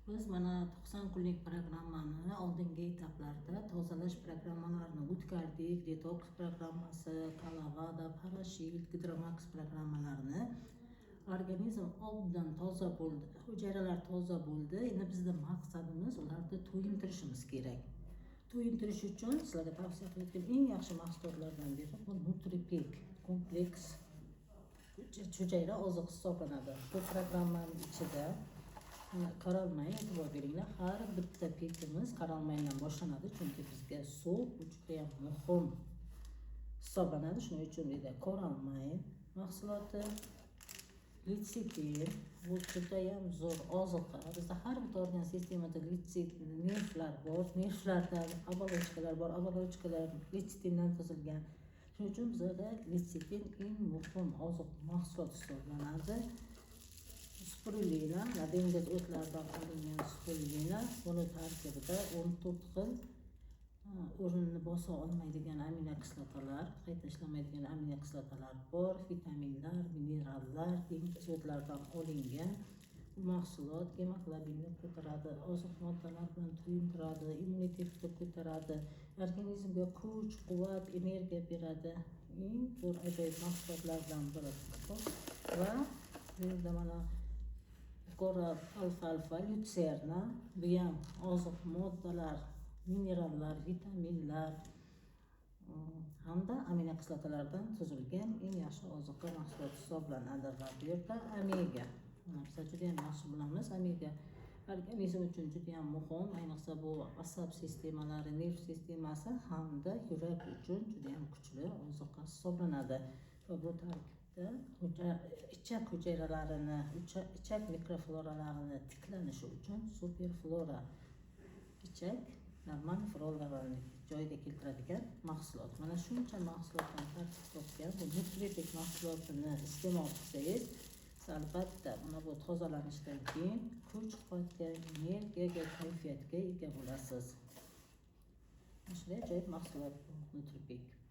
Biz mana 90 kunlik programmani oldingi etaplarda tozalash programmalarini o'tkazdik. Detoks programmasi, Kalavada, Parashit, Gidromax programmalarini. Organizm oldindan toza bo'ldi, hujayralar toza bo'ldi. Endi bizning maqsadimiz ularni to'yintirishimiz kerak. To'yintirish uchun sizlarga tavsiya qilayotgan eng yaxshi mahsulotlardan biri bu NutriPeak kompleks hujayra oziq hisoblanadi. Bu programmaning ichida qaralmay e'tibor beringlar, har bitta pekimiz qaralmaydan boshlanadi, chunki bizga suv juda ham muhim hisoblanadi. Shuning uchun deydi qaralmay mahsuloti, litsetin bu juda ham zo'r oziqa. Bizda har bir organ sistemada litsetin, nervlar bor, nervlarda obolochkalar bor, obolochkalar litsetindan tuzilgan. Shuning uchun bizda litsetin eng muhim oziq mahsulot hisoblanadi. Spirulina, dengiz o'tlaridan olingan spirulina, buni tarkibida 14 xil o'rnini bosa olmaydigan aminokislotalar, qayta ishlamaydigan aminokislotalar bor, vitaminlar, minerallar, dengiz o'tlaridan olingan mahsulot gemoglobinni ko'taradi, oziq moddalar bilan to'yintiradi, immunitetni ko'taradi, organizmga kuch, quvvat, energiya beradi. Eng zo'r ajoyib mahsulotlardan biri va bu yerda mana Gora alfalfa, lyutserna, bu ham oziq moddalar, minerallar, vitaminlar hamda aminokislotalardan tuzilgan eng yaxshi oziqa mahsulot hisoblanadi. Va bu yerda omega. Biz juda ham yaxshi bilamiz, omega organizm uchun juda ham muhim, ayniqsa bu asab sistemalari, nerv sistemasi hamda yurak uchun juda ham kuchli oziqa hisoblanadi. Va bu tarkibda ichak hujayralarini, ichak mikrofloralarini tiklanishi uchun superflora, ichak normal floralarini joyiga keltiradigan mahsulot. Mana shuncha mahsulotdan tarkib topgan bu NutriPeak mahsulotini iste'mol qilsangiz, albatta mana bu tozalanishdan keyin kuch-quvvatga, energiyaga, kayfiyatga ega bo'lasiz. Shunday ajoyib mahsulot NutriPeak.